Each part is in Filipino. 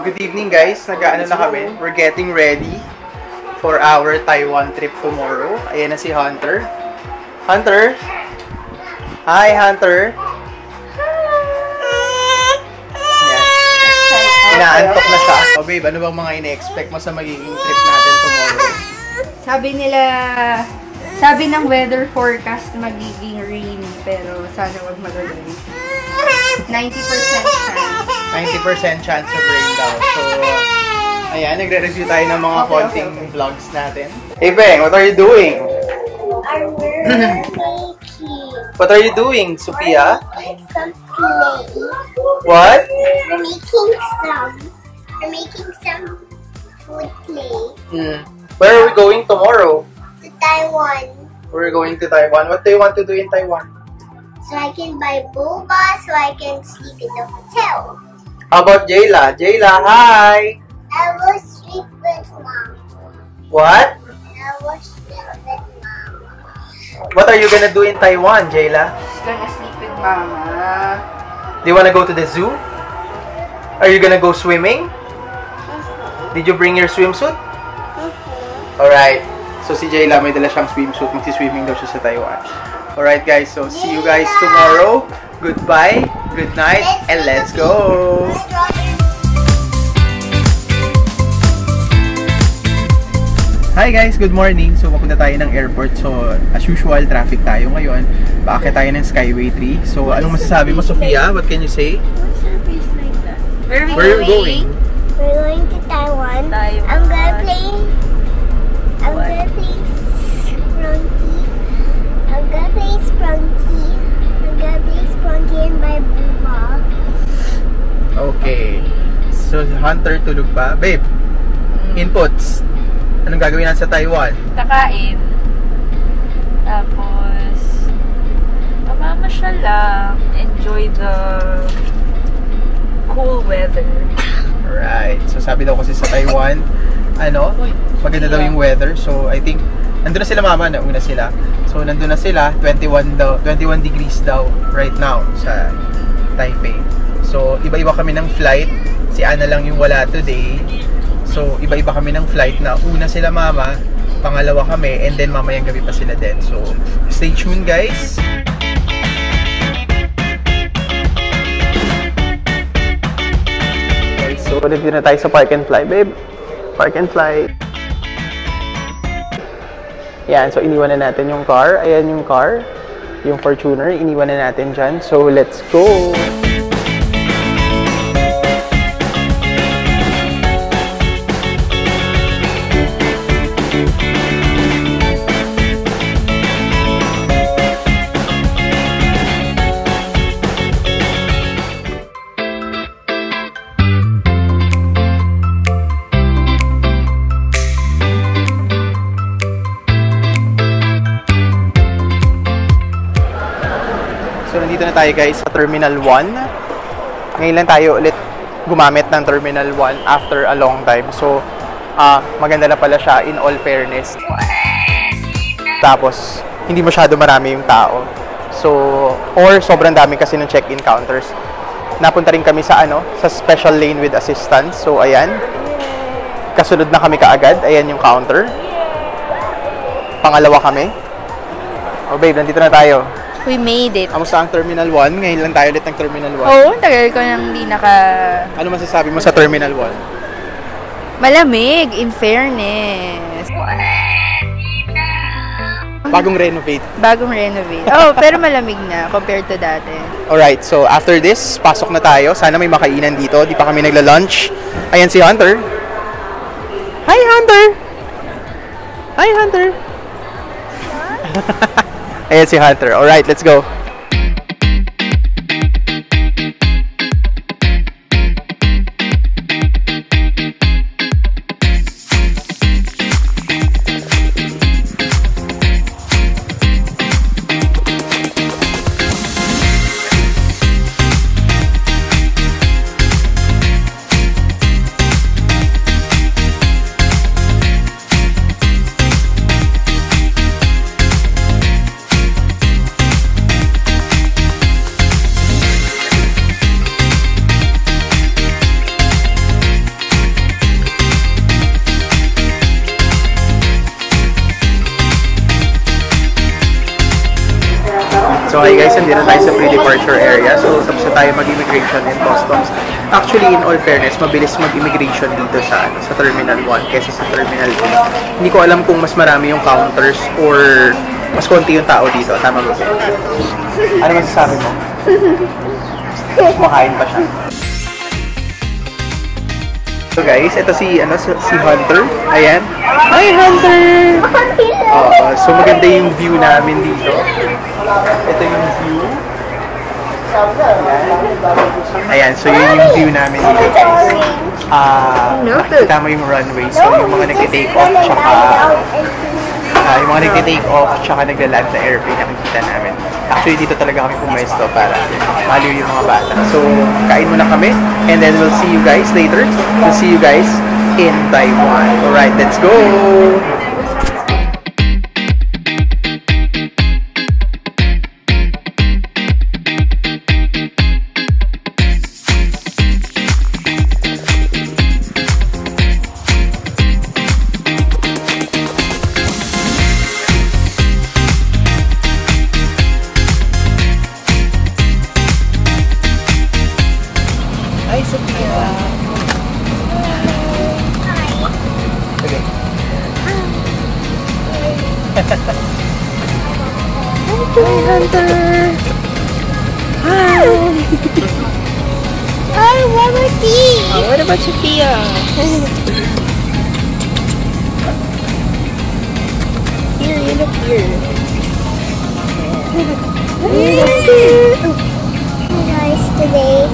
Good evening guys, nag-ano na kami. We're getting ready for our Taiwan trip tomorrow. Ayan na si Hunter. Hunter? Hi Hunter! Ayan. Inaantok na siya. Oh babe, ano bang mga ina-expect mo sa magiging trip natin tomorrow? Sabi ng weather forecast magiging rainy, pero sana wag mag-rain. 90% chance. 90% chance of rain daw. So, ayan, nagre-review tayo ng mga konting vlogs natin. Hey Beng, what are you doing? What are you doing, Sophia? Some clay. What? We're making some food clay. Where are we going tomorrow? To Taiwan. We're going to Taiwan. What do you want to do in Taiwan? So I can buy boba, so I can sleep in the hotel. How about Jayla? Jayla, hi! I will sleep with mom. What? I will sleep with mom. What are you gonna do in Taiwan, Jayla? She's gonna sleep with mama. Do you wanna go to the zoo? Are you gonna go swimming? Did you bring your swimsuit? Alright. So si Jayla may dala siyang swimsuit. Magsi-swimming daw siya sa Taiwan. Alright guys, so see you guys tomorrow. Goodbye, good night, and let's go! Hi guys, good morning. So papunta tayo ng airport. So as usual, traffic tayo ngayon. Bakit tayo ng Skyway 3. So anong masasabi mo, Sophia? What can you say? What's your face like that? Where are we going? We're going to Taiwan. I'm gonna play Sprunky. I'm gonna play Sprunky and buy boba. Okay. So Hunter tulog pa. Babe, inputs. Anong gagawin natin sa Taiwan? Kakain. Tapos, mamamasyal lang. Enjoy the cool weather. Alright. So sabi daw kasi sa Taiwan, maganda daw yung weather. So I think, nandun na sila mama, nauna sila. So nandun na sila, 21 degrees daw right now sa Taipei. So iba-iba kami ng flight. Si Ana lang yung wala today. So, iba-iba kami ng flight na una sila mama, pangalawa kami, and then mamayang gabi pa sila din. So, stay tuned guys! Okay, so dito na tayo sa Park and Fly, babe. Park and Fly. Yan, so iniwan na natin yung car. Ayan yung car. Yung Fortuner, iniwan na natin dyan. So, let's go! So, nandito na tayo guys sa Terminal 1. Ngayon lang tayo ulit gumamit ng Terminal 1 after a long time. So, maganda na pala siya in all fairness. Tapos, hindi masyado marami yung tao. So, or sobrang dami kasi ng check-in counters. Napunta rin kami sa sa special lane with assistance. So, ayan. Kasunod na kami kaagad. Ayan yung counter. Pangalawa kami. Oh babe, nandito na tayo. We made it. Kamusta ang Terminal 1? Ngayon lang tayo ulit ng Terminal 1. Oo, tagal ko nang hindi Ano masasabi mo sa Terminal 1? Malamig, in fairness. Bagong renovate. Bagong renovate. Oh, pero malamig na compared to dati. Alright, so after this, pasok na tayo. Sana may makainan dito. Di pa kami nagla-lunch. Ayan si Hunter. Hi, Hunter! Hi, Hunter! Ayan si Hunter. Alright, let's go. So hi guys, nandito tayo sa pre-departure area. So tapos na tayo mag-immigration and customs. Actually, in all fairness, mabilis mag-immigration dito sa Terminal 1 kaysa sa Terminal 2. Hindi ko alam kung mas marami yung counters or mas konti yung tao dito. Tama ba? Ano masasabi mo? Kumakain pa siya. So guys, ito si Hunter. Ayan. Hi Hunter! So maganda yung view namin dito. Ito yung view. Ayan, so yun yung view namin dito guys. Nakita mo yung runway. So yung mga nag-take off tsaka nagla-land na airplane nakikita namin. Actually dito talaga kami pumesto para maliw yung mga bata. So kain muna kami and then we'll see you guys later. We'll see you guys in Taiwan. Alright, let's go! Hi, Sophia! Okay. Hi, Hunter! Hi! Hi, what about these? What about Sophia? Here, you look here. Guys, today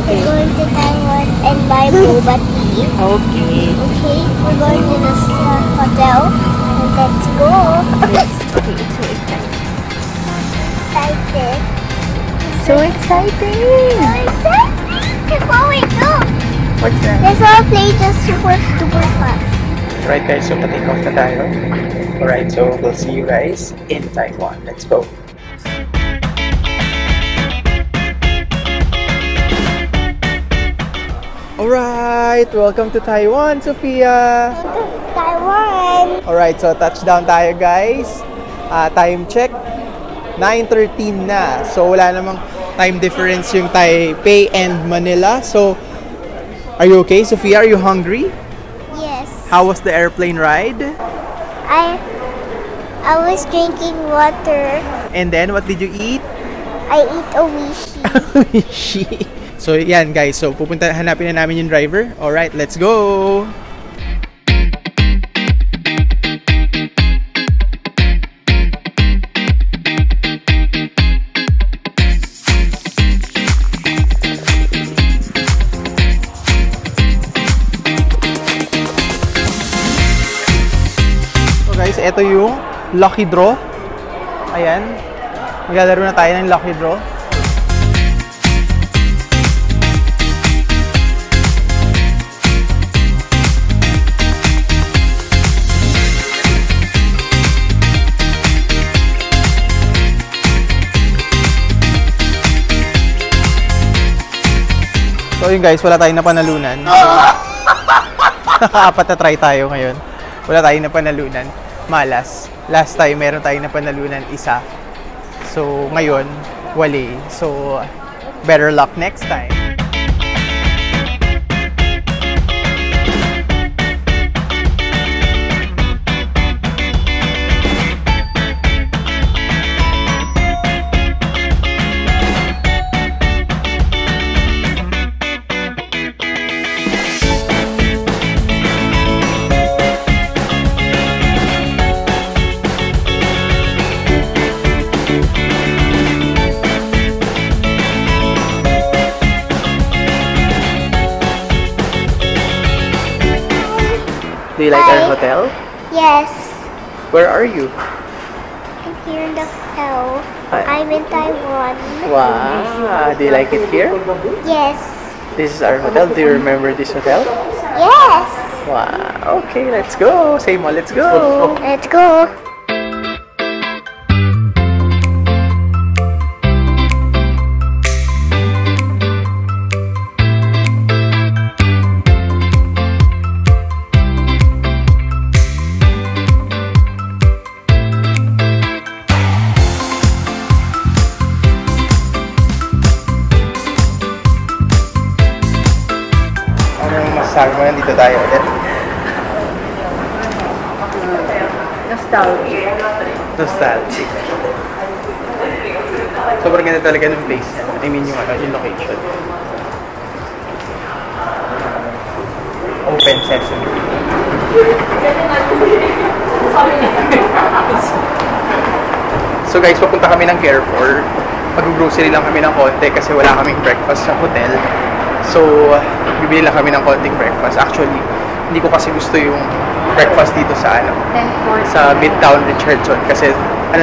we're going to Taiwan and buy boba tea. Okay. Okay, we're going to this hotel and let's go. Excited. So exciting! So excited! Oh wait, look! What's that? Let's all play just super fast. Alright guys, so pa-take off na tayo. Alright, so we'll see you guys in Taiwan. Let's go! Alright, welcome to Taiwan, Sophia! Taiwan! Alright, so touchdown tayo guys. Time check, 9:13 na. So wala namang time difference yung Taipei and Manila. So, are you okay, Sophia? Are you hungry? Yes. How was the airplane ride? I was drinking water. And then, what did you eat? I eat a Wishi. So, yan guys. So, hanapin na namin yung driver. Alright, let's go! So guys, ito yung lucky draw. Ayan. Maglalaro na tayo ng lucky draw. So yun guys, wala tayong napanalunan. Apat na try tayo ngayon. Wala tayong napanalunan. Malas. Last time, meron tayong napanalunan isa. So ngayon, wali. So, better luck next time. Do you like our hotel? Yes. Where are you? I'm here in the hotel. I'm in Taiwan. Wow. Do you like it here? Yes. This is our hotel. Do you remember this hotel? Yes. Wow. Okay, let's go. Say mo, let's go. Let's go. sabi mo, nandito tayo ulit. Nostalgic. Sobrang ganda talaga ng place niya. I mean, yung location. Open Sesame. So guys, papunta kami ng Carrefour. Mag-grocery lang kami ng konti kasi wala kaming breakfast sa hotel. So, bibili lang kami ng konting breakfast. Actually, hindi ko kasi gusto yung breakfast dito sa sa Midtown Richardson kasi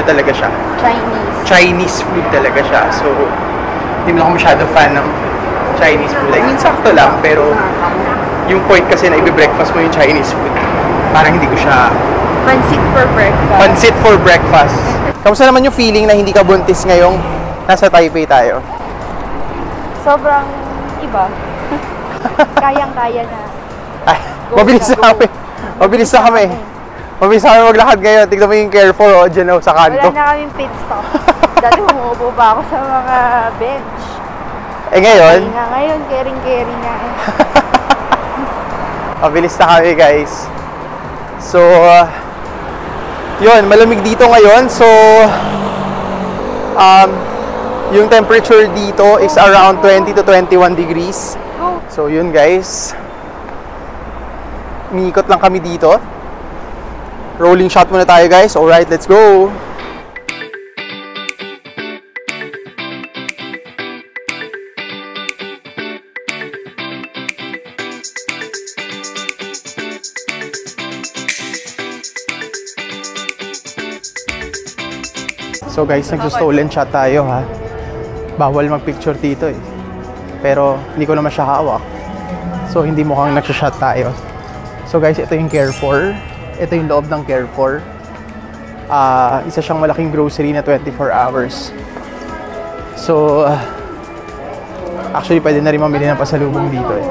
talaga siya? Chinese food talaga siya. So, hindi mo ako masyado fan ng Chinese food. I mean, sakto lang, pero yung point kasi na i-breakfast mo yung Chinese food, parang hindi ko siya... Pansit for breakfast. Pansit for breakfast. Kamusta naman yung feeling na hindi ka buntis ngayong nasa Taipei tayo? Sobrang iba. Kayang-kaya na. Ay, mabilis na kami. Mabilis na kami. Mabilis na kami maglakad ngayon. Tignan mo yung Carrefour, dyan sa kanto. Wala na kaming pit stop. Dati umuupo ba ako sa mga bench. Eh ngayon? Ngayon, caring na. Mabilis na kami, guys. So, yun, malamig dito ngayon. So, yung temperature dito is around 20 to 21 degrees. So, yun, guys. Umiikot lang kami dito. Rolling shot muna tayo, guys. Alright, let's go! So guys, nagsustolen shot tayo ha. Bawal mag-picture dito eh. Pero hindi ko naman siya hawak. So hindi mukhang nagsa-shot tayo. So guys, ito yung Carrefour. Ito yung loob ng Carrefour. Isa siyang malaking grocery na 24 hours. So actually pwede na rin mamili ng pasalubong dito eh.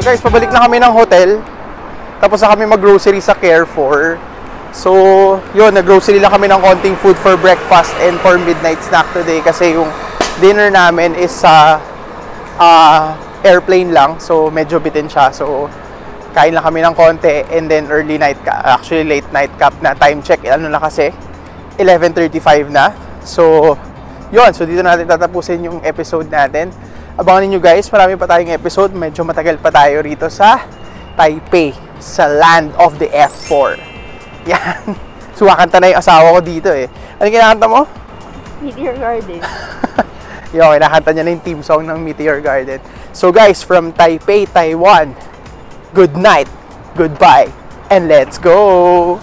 Guys, pabalik na kami ng hotel. Tapos na kami mag-grocery sa Carrefour. So, yun, nag-grocery lang kami ng konting food for breakfast and for midnight snack today. Kasi yung dinner namin is sa airplane lang. So, medyo bitin siya. So, kain lang kami ng konti. And then, early night, actually late night cap na time check. Ano na kasi? 11:35 na. So, yun. So, dito natin tatapusin yung episode natin. Abangan niyo guys, marami pa tayong episode. Medyo matagal pa tayo rito sa Taipei, sa land of the F4. Yan. Sumakanta na yung asawa ko dito eh. Ano kinakanta mo? Meteor Garden. Yung kinakanta niya na yung theme song ng Meteor Garden. So guys, from Taipei, Taiwan, good night, goodbye, and let's go!